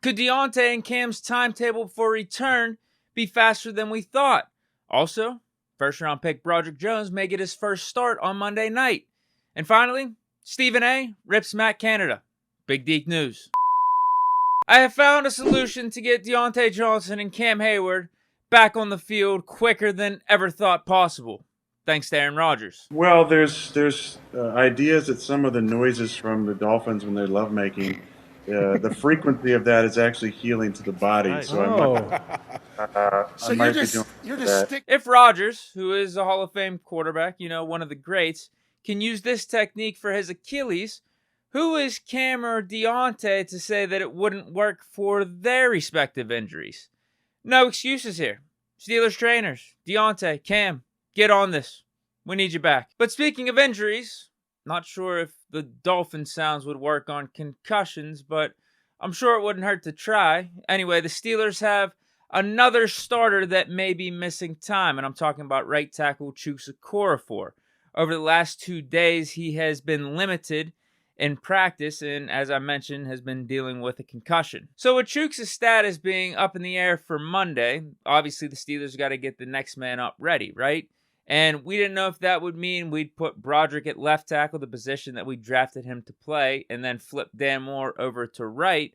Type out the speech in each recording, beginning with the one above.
Could Deontay and Cam's timetable for return be faster than we thought? Also, first-round pick Broderick Jones may get his first start on Monday night. And finally, Stephen A. rips Matt Canada. Big Deke news. I have found a solution to get Deontay Johnson and Cam Hayward back on the field quicker than ever thought possible. Thanks to Aaron Rodgers. Well, there's ideas that some of the noises from the Dolphins when they're lovemaking, the frequency of that is actually healing to the body. Right. So I might be doing that. If Rodgers, who is a Hall of Fame quarterback, one of the greats, can use this technique for his Achilles, who is Cam or Deontay to say that it wouldn't work for their respective injuries? No excuses here. Steelers trainers, Deontay, Cam, get on this. We need you back. But speaking of injuries, not sure if the Dolphin sounds would work on concussions, but I'm sure it wouldn't hurt to try. Anyway, the Steelers have another starter that may be missing time, and I'm talking about right tackle Chuks Okorafor. Over the last 2 days, he has been limited in practice and, as I mentioned, has been dealing with a concussion. So with Chuks' status being up in the air for Monday, obviously the Steelers got to get the next man up ready, right? And we didn't know if that would mean we'd put Broderick at left tackle, the position that we drafted him to play, and then flip Dan Moore over to right,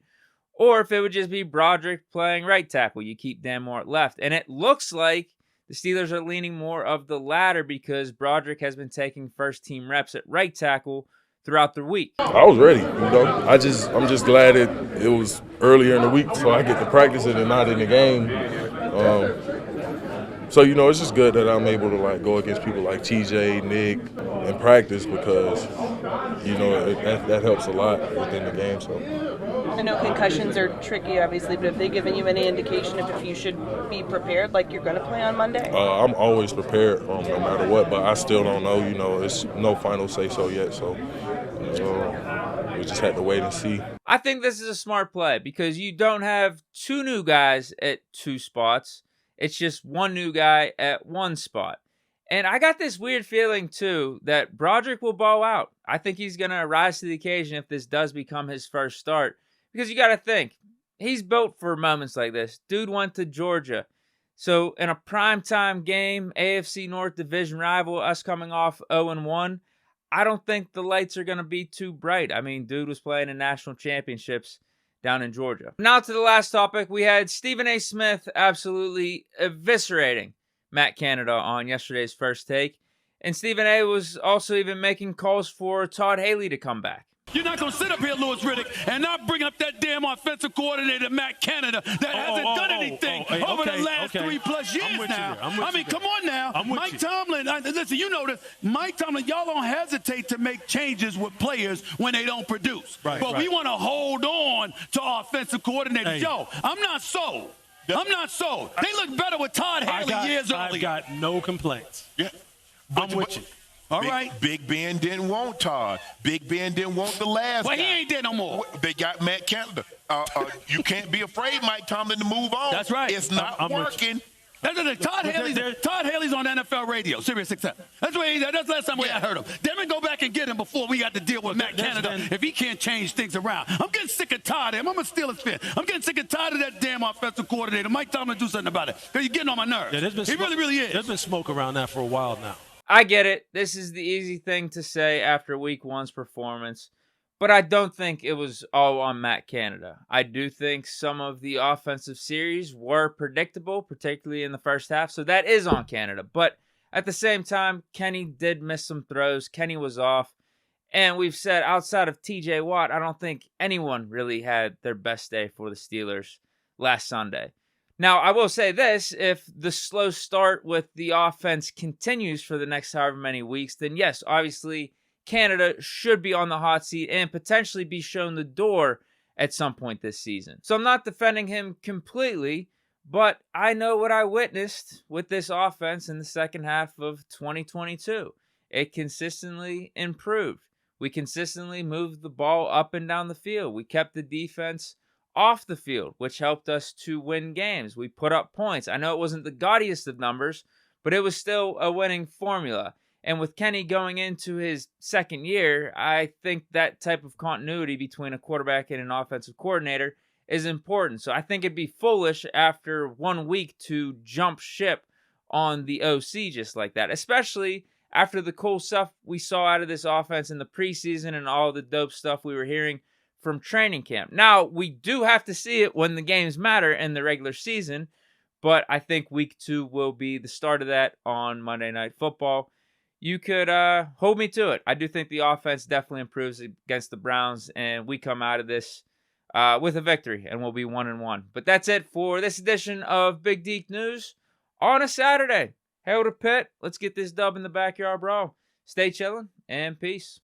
or if it would just be Broderick playing right tackle. You keep Dan Moore at left. And it looks like the Steelers are leaning more of the latter because Broderick has been taking first-team reps at right tackle throughout the week. I was ready, I'm just glad it was earlier in the week so I get to practice it and not in the game. So, it's just good that I'm able to go against people like TJ, Nick, in practice because, that helps a lot within the game. So I know concussions are tricky, obviously, but have they given you any indication if you should be prepared like you're going to play on Monday? I'm always prepared no matter what, but I still don't know. It's no final say-so yet, so we just had to wait and see. I think this is a smart play because you don't have two new guys at two spots. It's just one new guy at one spot. And I got this weird feeling, too, that Broderick will bow out. I think he's going to rise to the occasion if this does become his first start. Because you got to think, he's built for moments like this. Dude went to Georgia. So in a primetime game, AFC North division rival, us coming off 0-1, I don't think the lights are going to be too bright. I mean, dude was playing in national championships down in Georgia. Now to the last topic. We had Stephen A. Smith absolutely eviscerating Matt Canada on yesterday's First Take. And Stephen A. was also even making calls for Todd Haley to come back. You're not going to sit up here, Louis Riddick, and not bring up that damn offensive coordinator, Matt Canada, that hasn't done anything over the last 3+ years now. I mean, come on now. Mike Tomlin, listen, you know this. Mike Tomlin, y'all don't hesitate to make changes with players when they don't produce. We want to hold on to offensive coordinators. Yo, I'm not sold. I'm not sold. They look better with Todd Haley years earlier. I've got no complaints. Yeah. I'm with you. All right. Big Ben didn't want Todd. Big Ben didn't want the last guy. He ain't there no more. They got Matt Canada. You can't be afraid, Mike Tomlin, to move on. That's right. It's not working. Todd Haley's on NFL radio, Sirius XM. That's the last time I heard him. Then go back and get him before we got to deal with Matt Canada if he can't change things around. I'm getting sick and tired of him. I'm a Steelers fan. I'm getting sick and tired of that damn offensive coordinator. Mike Tomlin, do something about it because you're getting on my nerves. He really is. There's been smoke around that for a while now. I get it. This is the easy thing to say after week one's performance, but I don't think it was all on Matt Canada. I do think some of the offensive series were predictable, particularly in the first half, so that is on Canada. But at the same time, Kenny did miss some throws. Kenny was off, and we've said outside of TJ Watt, I don't think anyone really had their best day for the Steelers last Sunday. Now, I will say this, if the slow start with the offense continues for the next however many weeks, then yes, obviously Canada should be on the hot seat and potentially be shown the door at some point this season. So I'm not defending him completely, but I know what I witnessed with this offense in the second half of 2022. It consistently improved. We consistently moved the ball up and down the field. We kept the defense off the field, which helped us to win games. We put up points. I know it wasn't the gaudiest of numbers, but it was still a winning formula. And with Kenny going into his second year, I think that type of continuity between a quarterback and an offensive coordinator is important. So I think it'd be foolish after 1 week to jump ship on the OC just like that, especially after the cool stuff we saw out of this offense in the preseason and all the dope stuff we were hearing from training camp. Now, we do have to see it when the games matter in the regular season, but I think week 2 will be the start of that on Monday Night Football. You could hold me to it. I do think the offense definitely improves against the Browns, and we come out of this with a victory, and we'll be 1-1. But that's it for this edition of Big Deke News on a Saturday. Hail to Pitt. Let's get this dub in the backyard, bro. Stay chilling, and peace.